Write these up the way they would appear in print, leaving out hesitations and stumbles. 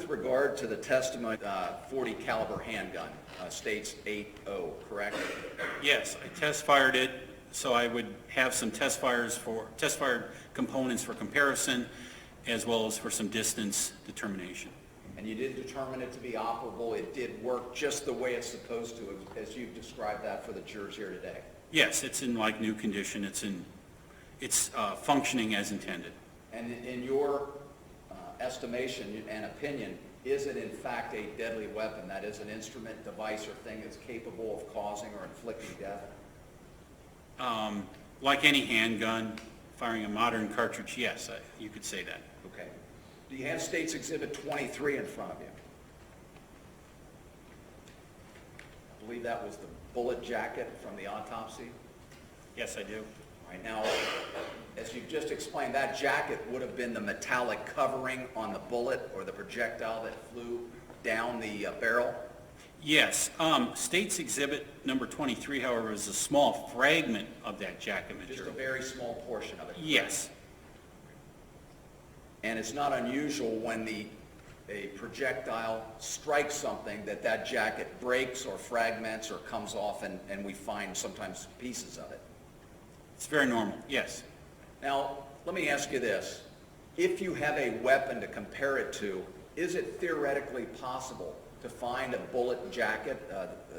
regard to the testimony, 40 caliber handgun, states 8.0, correct? Yes, I test fired it, so I would have some test fired components for comparison, as well as for some distance determination. And you did determine it to be operable. It did work just the way it's supposed to, as you've described that for the jurors here today. Yes, it's in like new condition. It's functioning as intended. And in your estimation and opinion, is it in fact a deadly weapon? That is, an instrument, device, or thing that's capable of causing or inflicting death? Like any handgun, firing a modern cartridge, yes, you could say that. Okay. Do you have State's Exhibit 23 in front of you? I believe that was the bullet jacket from the autopsy. Yes, I do. All right, now, as you've just explained, that jacket would have been the metallic covering on the bullet or the projectile that flew down the barrel? Yes. State's Exhibit number 23, however, is a small fragment of that jacket material. Just a very small portion of it? Yes. And it's not unusual when a projectile strikes something that jacket breaks or fragments or comes off, and we find sometimes pieces of it. It's very normal, yes. Now, let me ask you this. If you have a weapon to compare it to, is it theoretically possible to find a bullet jacket,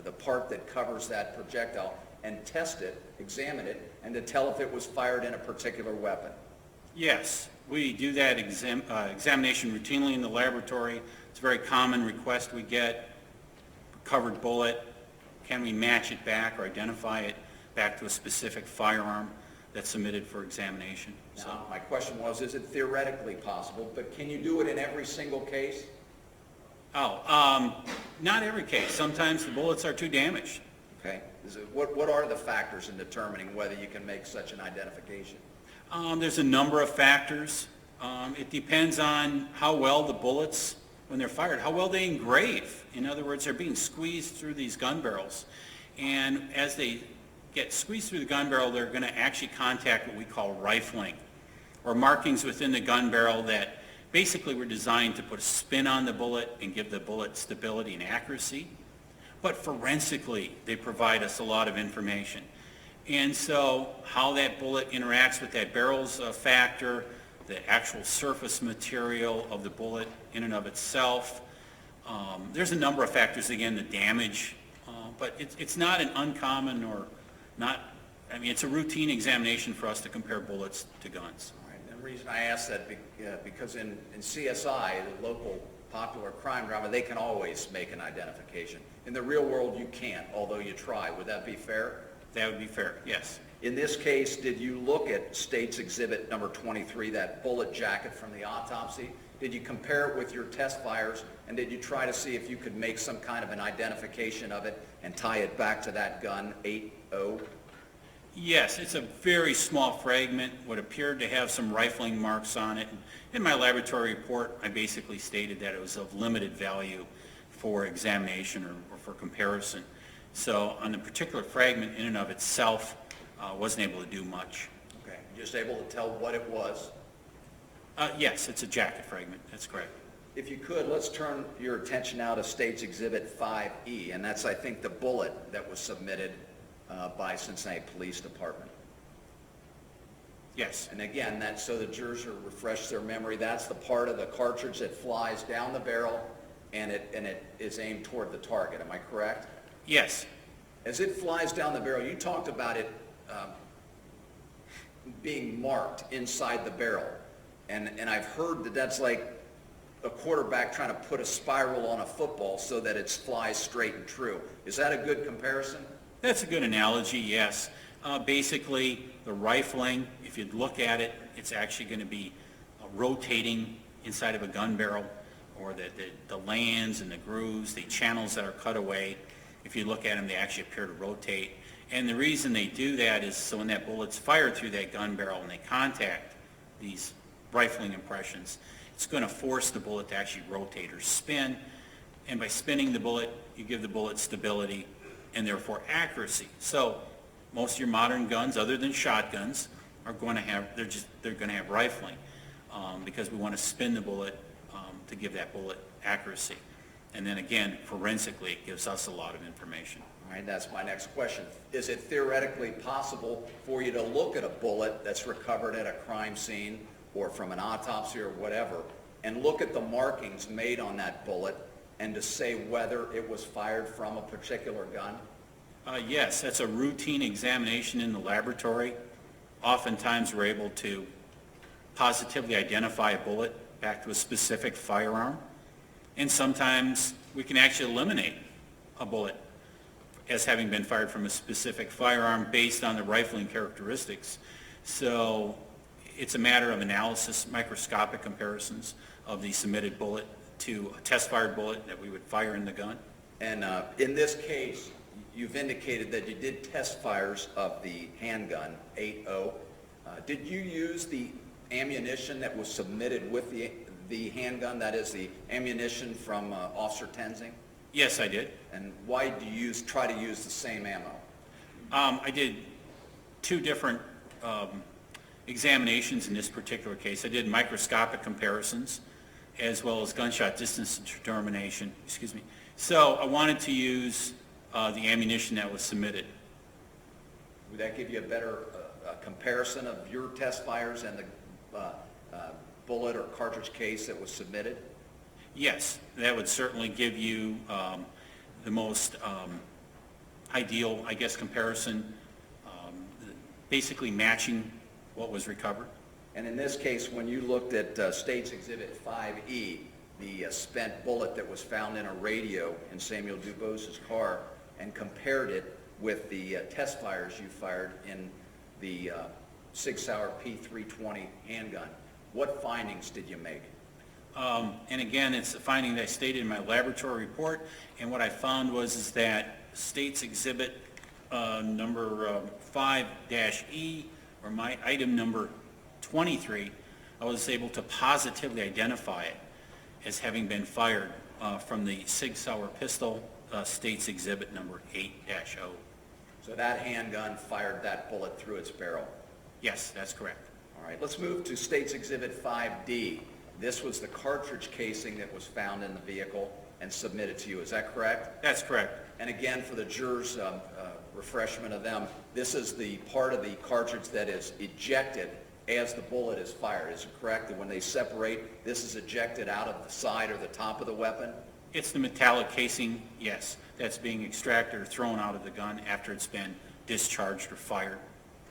the part that covers that projectile, and test it, examine it, and to tell if it was fired in a particular weapon? Yes, we do that examination routinely in the laboratory. It's a very common request we get. Covered bullet, can we match it back or identify it back to a specific firearm that's submitted for examination? Now, my question was, is it theoretically possible, but can you do it in every single case? Not every case. Sometimes the bullets are too damaged. Okay. What are the factors in determining whether you can make such an identification? There's a number of factors. It depends on how well the bullets, when they're fired, how well they engrave. In other words, they're being squeezed through these gun barrels. And as they get squeezed through the gun barrel, they're going to actually contact what we call rifling, or markings within the gun barrel that basically were designed to put a spin on the bullet and give the bullet stability and accuracy. But forensically, they provide us a lot of information. And so how that bullet interacts with that barrel's factor, the actual surface material of the bullet in and of itself. There's a number of factors, again, the damage, but it's not an uncommon or not, I mean, it's a routine examination for us to compare bullets to guns. All right. And the reason I ask that, because in CSI, the local popular crime drama, they can always make an identification. In the real world, you can't, although you try. Would that be fair? That would be fair, yes. In this case, did you look at State's Exhibit number 23, that bullet jacket from the autopsy? Did you compare it with your test fires, and did you try to see if you could make some kind of an identification of it and tie it back to that gun, 8.0? Yes, it's a very small fragment, what appeared to have some rifling marks on it. In my laboratory report, I basically stated that it was of limited value for examination or for comparison. So on the particular fragment in and of itself, wasn't able to do much. Okay, just able to tell what it was? Yes, it's a jacket fragment, that's correct. If you could, let's turn your attention now to State's Exhibit 5E, and that's, I think, the bullet that was submitted by Cincinnati Police Department. Yes. And again, that's so the jurors will refresh their memory. That's the part of the cartridge that flies down the barrel, and it is aimed toward the target. Am I correct? Yes. As it flies down the barrel, you talked about it being marked inside the barrel, and I've heard that that's like a quarterback trying to put a spiral on a football so that it flies straight and true. Is that a good comparison? That's a good analogy, yes. Basically, the rifling, if you look at it, it's actually going to be rotating inside of a gun barrel, or the lands and the grooves, the channels that are cut away. If you look at them, they actually appear to rotate. And the reason they do that is so when that bullet's fired through that gun barrel and they contact these rifling impressions, it's going to force the bullet to actually rotate or spin. And by spinning the bullet, you give the bullet stability and therefore accuracy. So most of your modern guns, other than shotguns, are going to have, they're going to have rifling because we want to spin the bullet to give that bullet accuracy. And then again, forensically, it gives us a lot of information. All right, that's my next question. Is it theoretically possible for you to look at a bullet that's recovered at a crime scene or from an autopsy or whatever, and look at the markings made on that bullet and to say whether it was fired from a particular gun? Yes, that's a routine examination in the laboratory. Oftentimes, we're able to positively identify a bullet back to a specific firearm. And sometimes we can actually eliminate a bullet as having been fired from a specific firearm based on the rifling characteristics. So it's a matter of analysis, microscopic comparisons of the submitted bullet to a test-fired bullet that we would fire in the gun. And in this case, you've indicated that you did test fires of the handgun 8.0. Did you use the ammunition that was submitted with the handgun, that is the ammunition from Officer Tenzing? Yes, I did. And why do you try to use the same ammo? I did two different examinations in this particular case. I did microscopic comparisons as well as gunshot distance determination, So I wanted to use the ammunition that was submitted. Would that give you a better comparison of your test fires and the bullet or cartridge case that was submitted? Yes, that would certainly give you the most ideal, I guess, comparison, basically matching what was recovered. And in this case, when you looked at State's Exhibit 5E, the spent bullet that was found in a radio in Samuel Dubos's car, and compared it with the test fires you fired in the Sig Sauer P320 handgun, what findings did you make? And again, it's a finding that I stated in my laboratory report, and what I found is that State's Exhibit number 5-E, or my item number 23, I was able to positively identify it as having been fired from the Sig Sauer pistol, State's Exhibit number 8-0. So that handgun fired that bullet through its barrel? Yes, that's correct. All right, let's move to State's Exhibit 5D. This was the cartridge casing that was found in the vehicle and submitted to you. Is that correct? That's correct. And again, for the jurors' refreshment of them, this is the part of the cartridge that is ejected as the bullet is fired. Is it correct that when they separate, this is ejected out of the side or the top of the weapon? It's the metallic casing, yes, that's being extracted or thrown out of the gun after it's been discharged or fired.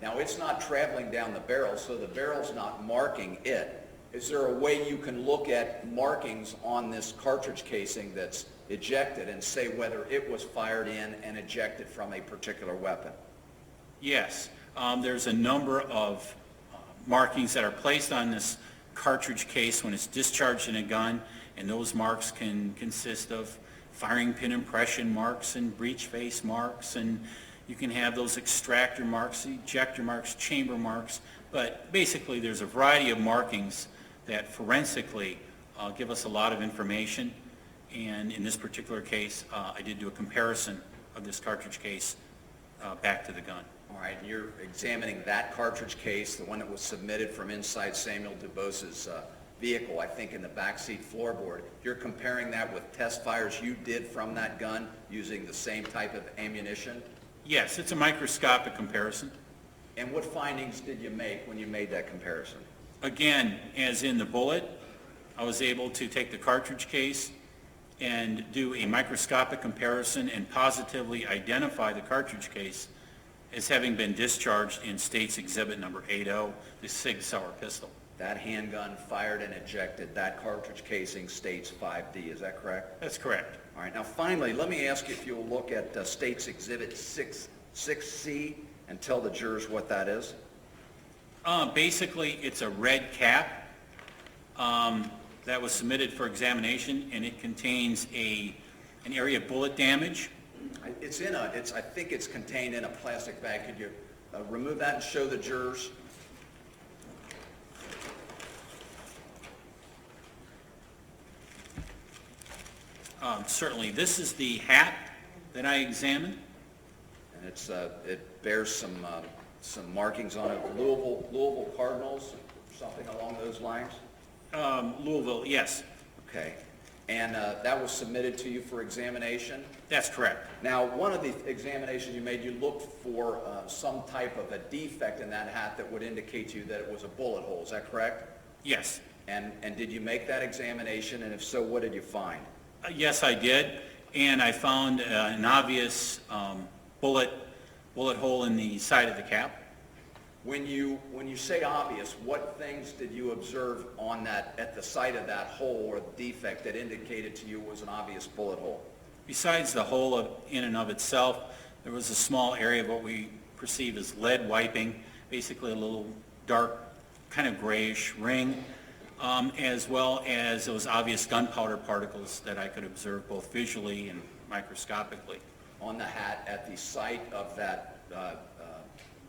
Now, it's not traveling down the barrel, so the barrel's not marking it. Is there a way you can look at markings on this cartridge casing that's ejected and say whether it was fired in and ejected from a particular weapon? Yes, there's a number of markings that are placed on this cartridge case when it's discharged in a gun, and those marks can consist of firing pin impression marks and breech face marks, and you can have those extractor marks, ejector marks, chamber marks, but basically there's a variety of markings that forensically give us a lot of information, and in this particular case, I did do a comparison of this cartridge case back to the gun. All right, and you're examining that cartridge case, the one that was submitted from inside Samuel Dubos's vehicle, I think in the backseat floorboard. You're comparing that with test fires you did from that gun using the same type of ammunition? Yes, it's a microscopic comparison. And what findings did you make when you made that comparison? Again, as in the bullet, I was able to take the cartridge case and do a microscopic comparison and positively identify the cartridge case as having been discharged in State's Exhibit number 8.0, the Sig Sauer pistol. That handgun fired and ejected, that cartridge casing states 5D, is that correct? That's correct. All right, now finally, let me ask you if you'll look at State's Exhibit 6C and tell the jurors what that is. Basically, it's a red cap that was submitted for examination, and it contains an area of bullet damage. I think it's contained in a plastic bag. Could you remove that and show the jurors? Certainly, this is the hat that I examined. And it bears some markings on it. Louisville Cardinals, something along those lines. Louisville, yes. Okay. And that was submitted to you for examination? That's correct. Now, one of the examinations you made, you looked for some type of a defect in that hat that would indicate to you that it was a bullet hole. Is that correct? Yes. And did you make that examination? And if so, what did you find? Yes, I did, and I found an obvious bullet hole in the side of the cap. When you say obvious, what things did you observe on that, at the site of that hole or defect that indicated to you was an obvious bullet hole? Besides the hole in and of itself, there was a small area of what we perceive as lead wiping, basically a little dark, kind of grayish ring, as well as those obvious gunpowder particles that I could observe both visually and microscopically. On the hat at the site of that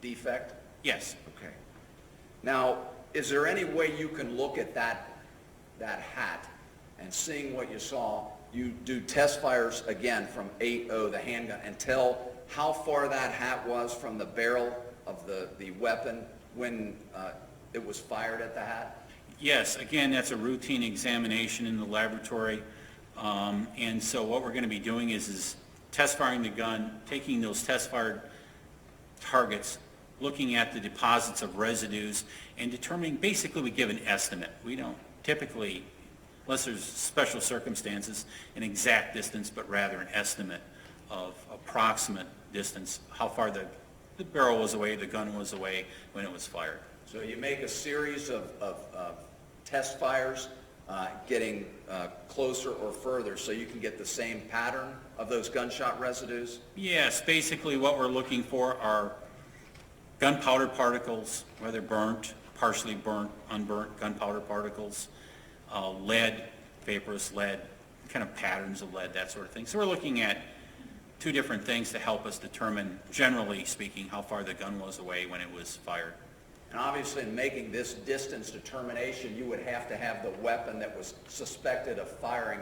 defect? Yes. Okay. Now, is there any way you can look at that hat and seeing what you saw, you do test fires again from 8.0, the handgun, and tell how far that hat was from the barrel of the weapon when it was fired at the hat? Yes, again, that's a routine examination in the laboratory. And so what we're going to be doing is test firing the gun, taking those test fired targets, looking at the deposits of residues, and determining, basically we give an estimate. We don't typically, unless there's special circumstances, an exact distance, but rather an estimate of approximate distance, how far the barrel was away, the gun was away when it was fired. So you make a series of test fires, getting closer or further so you can get the same pattern of those gunshot residues? Yes, basically what we're looking for are gunpowder particles, whether burnt, partially burnt, unburnt gunpowder particles, lead, vaporous lead, kind of patterns of lead, that sort of thing. So we're looking at two different things to help us determine, generally speaking, how far the gun was away when it was fired. And obviously, in making this distance determination, you would have to have the weapon that was suspected of firing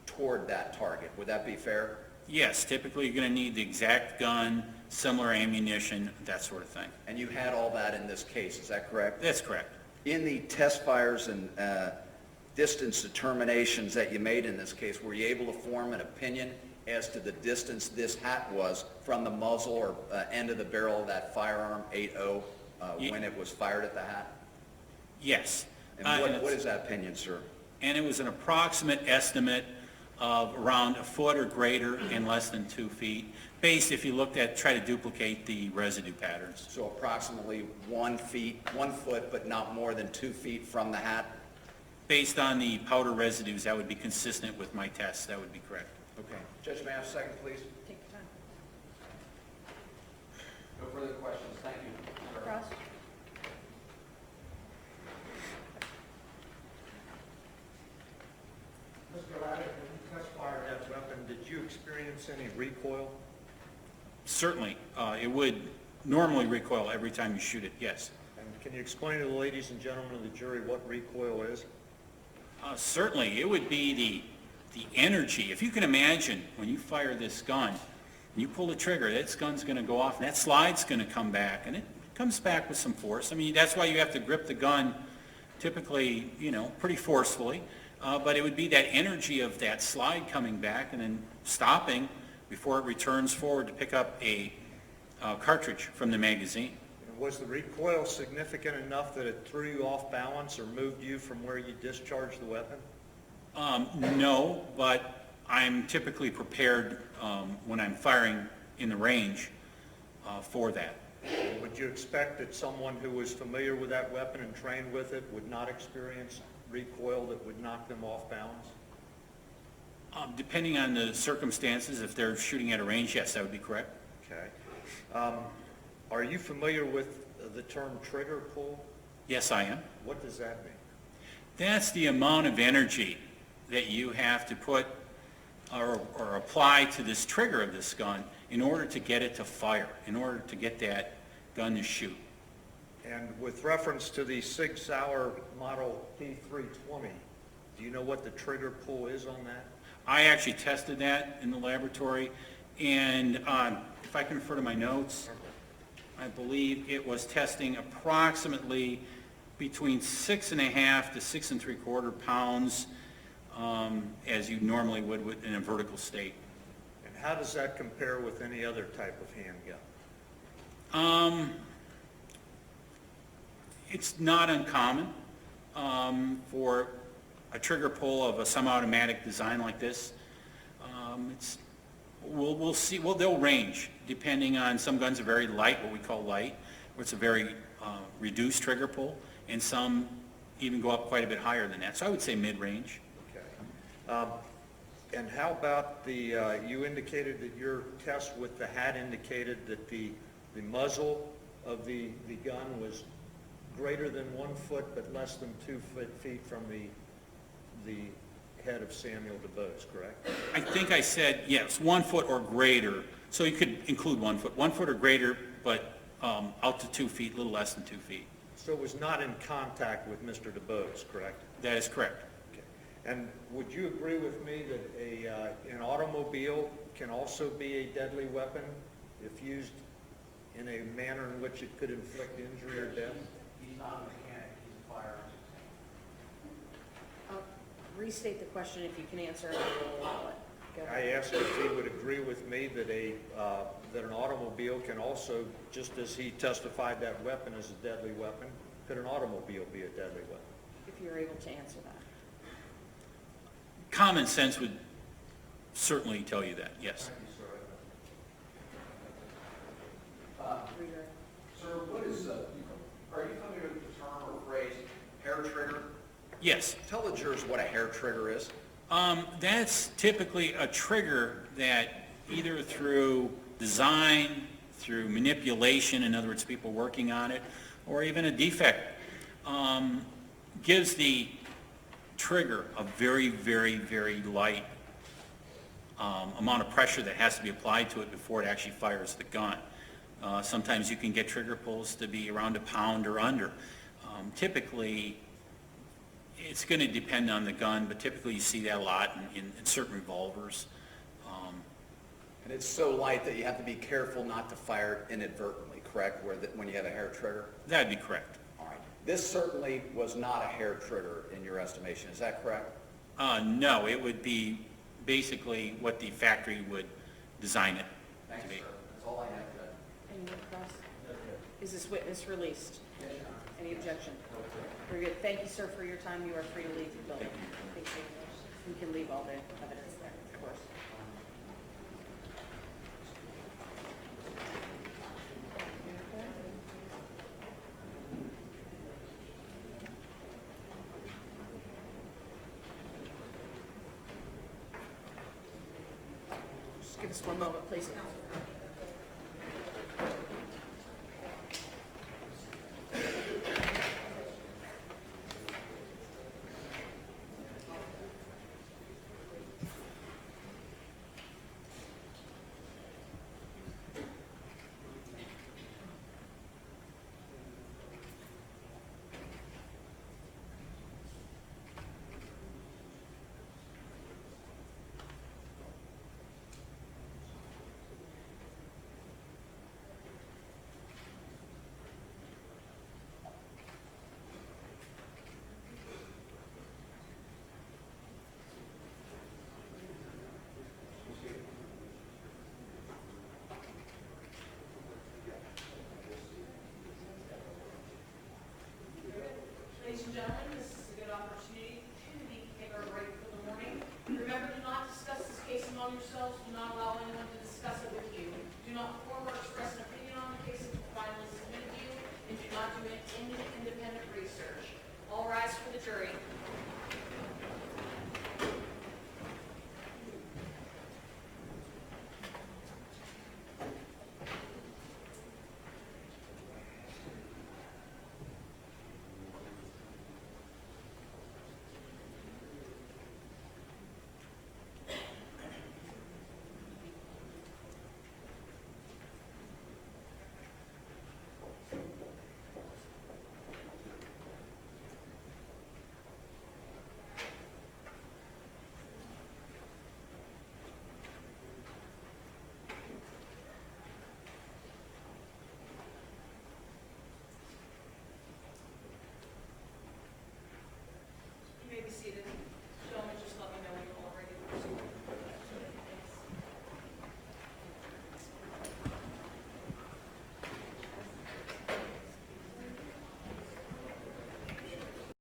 toward that target. Would that be fair? Yes, typically you're going to need the exact gun, similar ammunition, that sort of thing. And you had all that in this case, is that correct? That's correct. In the test fires and distance determinations that you made in this case, were you able to form an opinion as to the distance this hat was from the muzzle or end of the barrel of that firearm 8.0 when it was fired at the hat? Yes. And what is that opinion, sir? And it was an approximate estimate of around a foot or greater and less than 2 feet, based if you try to duplicate the residue patterns. So approximately 1 foot, but not more than 2 feet from the hat? Based on the powder residues, that would be consistent with my tests. That would be correct. Okay. Judge, may I have a second, please? Take your time. No further questions. Thank you, sir. Cross. Mr. Laddick, when you test fired that weapon, did you experience any recoil? Certainly. It would normally recoil every time you shoot it, yes. And can you explain to the ladies and gentlemen of the jury what recoil is? Certainly. It would be the energy. If you can imagine, when you fire this gun, and you pull the trigger, this gun's going to go off, and that slide's going to come back, and it comes back with some force. I mean, that's why you have to grip the gun typically, pretty forcefully. But it would be that energy of that slide coming back and then stopping before it returns forward to pick up a cartridge from the magazine. And was the recoil significant enough that it threw you off balance or moved you from where you discharged the weapon? No, but I'm typically prepared when I'm firing in the range for that. Would you expect that someone who was familiar with that weapon and trained with it would not experience recoil that would knock them off balance? Depending on the circumstances, if they're shooting at a range, yes, that would be correct. Okay. Are you familiar with the term trigger pull? Yes, I am. What does that mean? That's the amount of energy that you have to put or apply to this trigger of this gun in order to get it to fire, in order to get that gun to shoot. And with reference to the Sig Sauer Model P320, do you know what the trigger pull is on that? I actually tested that in the laboratory, and if I can refer to my notes, I believe it was testing approximately between 6.5 to 6 3/4 pounds as you normally would in a vertical state. And how does that compare with any other type of handgun? It's not uncommon for a trigger pull of a semi-automatic design like this. We'll see. Well, they'll range depending on, some guns are very light, what we call light, where it's a very reduced trigger pull, and some even go up quite a bit higher than that. So I would say mid-range. Okay. And how about the, you indicated that your test with the hat indicated that the muzzle of the gun was greater than 1 foot but less than 2 feet from the head of Samuel DeBose, correct? I think I said, yes, 1 foot or greater, so you could include 1 foot. 1 foot or greater, but out to 2 feet, a little less than 2 feet. So it was not in contact with Mr. DeBose, correct? That is correct. Okay. And would you agree with me that an automobile can also be a deadly weapon if used in a manner in which it could inflict injury or death? He's not a mechanic, he's a firearms examiner. Restate the question if you can answer it, I will allow it. Go I ahead. asked if he would agree with me that that an automobile can also, just as he testified that weapon is a deadly weapon, could an automobile be a deadly weapon? If you're able to answer that. Common sense would certainly tell you that, yes. Thank you, sir. Reader. Sir, what is, are you familiar with the term or phrase hair trigger? Yes. Tell the jurors what a hair trigger is. That's typically a trigger that either through design, through manipulation, in other words, people working on it, or even a defect, gives the trigger a very, very, very light amount of pressure that has to be applied to it before it actually fires the gun. Sometimes you can get trigger pulls to be around a pound or under. Typically, it's going to depend on the gun, but typically you see that a lot in certain revolvers. And it's so light that you have to be careful not to fire it inadvertently, correct, when you have a hair trigger? That'd be correct. All right. This certainly was not a hair trigger in your estimation, is that correct? No, it would be basically what the factory would design it Thank to you, be. sir. That's all I have, Judge. Any more cross? Is this witness released? Any objection? Very good. Thank you, sir, for your time. You are free to leave the building. Thank you. You can leave all the evidence there, of course. Just give us one moment, please. Ladies and gentlemen, this is a good opportunity to take our break for the morning. Remember, do not discuss this case among yourselves. Do not allow anyone to discuss it with you. Do not form or express an opinion on the case until finally submitted to you, and do not do any independent research. All rise for the jury.